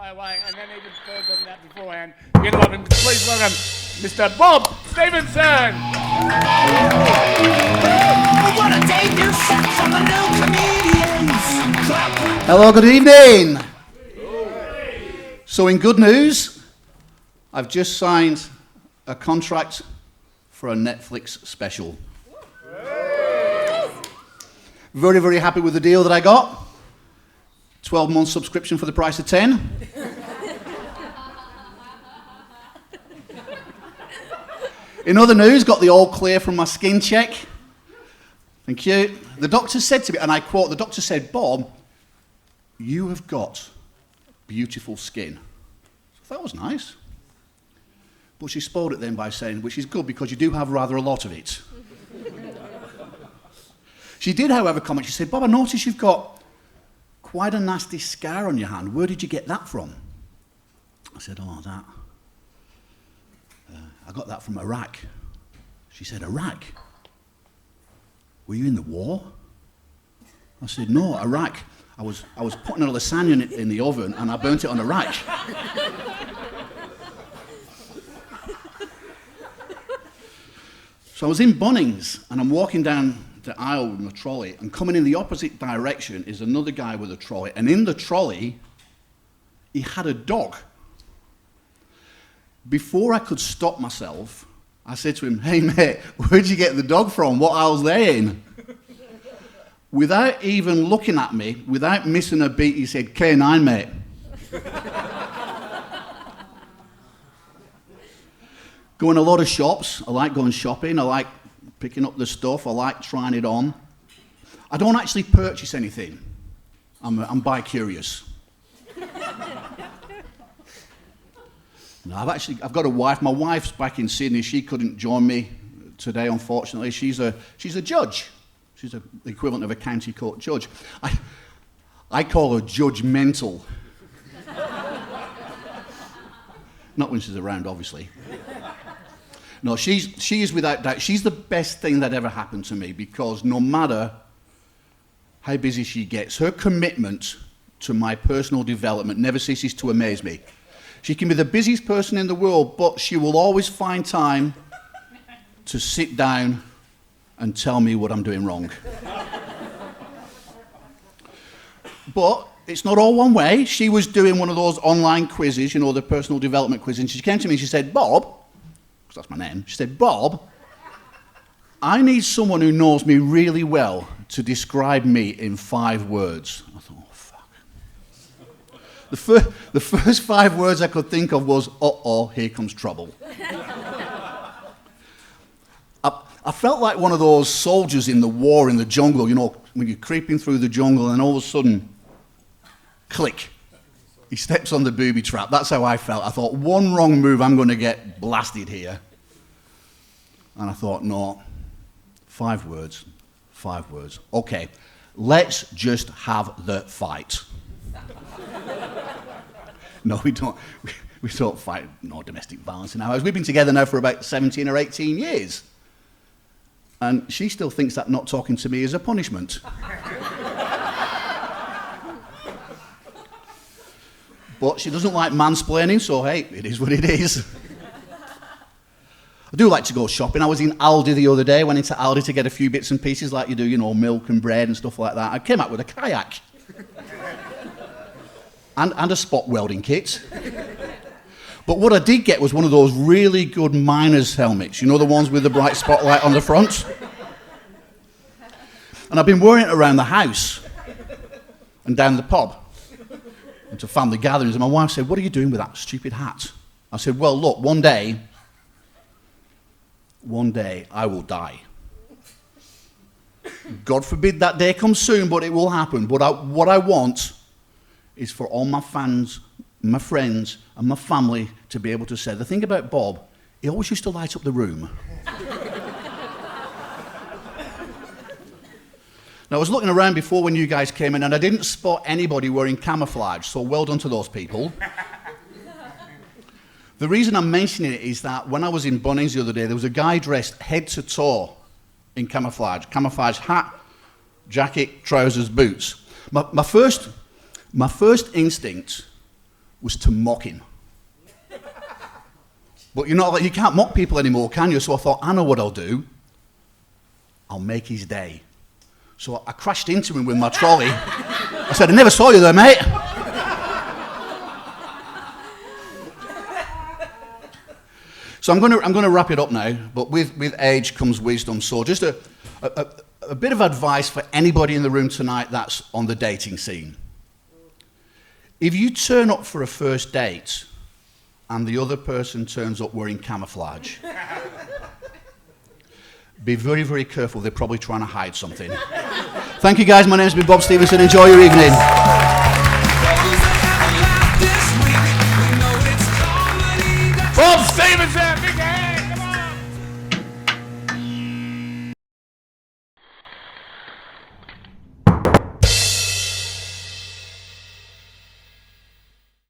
my way, and then even further than that beforehand. Please welcome Mr. Bob Stevenson. What a debut set from the new comedians. Hello, good evening. So in good news, I've just signed a contract for a Netflix special. Very, very happy with the deal that I got. 12-month subscription for the price of 10. In other news, got the all clear from my skin check. Thank you. The doctor said to me, and I quote, the doctor said, "Bob, you have got beautiful skin." So that was nice. But she spoiled it then by saying, which is good because you do have rather a lot of it. She did, however, comment. She said, "Bob, I noticed you've got quite a nasty scar on your hand. Where did you get that from?" I said, "Oh, I got that from Iraq." She said, "Iraq? Were you in the war?" I said, "No, Iraq. I was putting a lasagna in the oven and I burnt it on Iraq." So I was in Bunnings and I'm walking down the aisle with my trolley, and coming in the opposite direction is another guy with a trolley, and in the trolley he had a dog. Before I could stop myself, I said to him, "Hey mate, where'd you get the dog from? What aisle's they in?" Without even looking at me, without missing a beat, he said, "K9 mate." Go in a lot of shops. I like going shopping. I like picking up the stuff. I like trying it on. I don't actually purchase anything. I'm bi-curious. No, I've got a wife. My wife's back in Sydney. She couldn't join me today, unfortunately. She's a judge. She's the equivalent of a county court judge. I call her judgmental. Not when she's around, obviously. No, she is without doubt, she's the best thing that ever happened to me, because no matter how busy she gets, her commitment to my personal development never ceases to amaze me. She can be the busiest person in the world, but she will always find time to sit down and tell me what I'm doing wrong. But it's not all one way. She was doing one of those online quizzes, you know, the personal development quiz, and she came to me and she said, "Bob," because that's my name, she said, "Bob, I need someone who knows me really well to describe me in 5 words. I thought, oh, fuck. The first 5 words I could think of was, "Uh-oh, here comes trouble." I felt like one of those soldiers in the war in the jungle, you know, when you're creeping through the jungle and all of a sudden, click. He steps on the booby trap. That's how I felt. I thought, one wrong move, I'm going to get blasted here. And I thought, no, 5 words, 5 words. Okay, let's just have the fight. No, we don't fight, no domestic violence in our house. We've been together now for about 17 or 18 years. And she still thinks that not talking to me is a punishment. But she doesn't like mansplaining, so hey, it is what it is. I do like to go shopping. I was in Aldi the other day, went into Aldi to get a few bits and pieces like you do, you know, milk and bread and stuff like that. I came out with a kayak. and a spot welding kit. But what I did get was one of those really good miner's helmets, you know, the ones with the bright spotlight on the front. And I've been wearing it around the house and down the pub and to family gatherings. And my wife said, "What are you doing with that stupid hat?" I said, "Well, look, one day I will die. God forbid that day comes soon, but it will happen. But what I want is for all my fans, my friends, and my family to be able to say, the thing about Bob, he always used to light up the room." Now, I was looking around before when you guys came in, and I didn't spot anybody wearing camouflage, so well done to those people. The reason I'm mentioning it is that when I was in Bunnings the other day, there was a guy dressed head to toe in camouflage hat, jacket, trousers, boots. My first instinct was to mock him. But you know, like, you can't mock people anymore, can you? So I thought, I know what I'll do. I'll make his day. So I crashed into him with my trolley. I said, I never saw you there, mate. So I'm going to wrap it up now, but with age comes wisdom. So just a bit of advice for anybody in the room tonight that's on the dating scene. If you turn up for a first date and the other person turns up wearing camouflage, be very, very careful. They're probably trying to hide something. Thank you, guys. My name's been Bob Stevenson. Enjoy your evening. Bob Stevenson!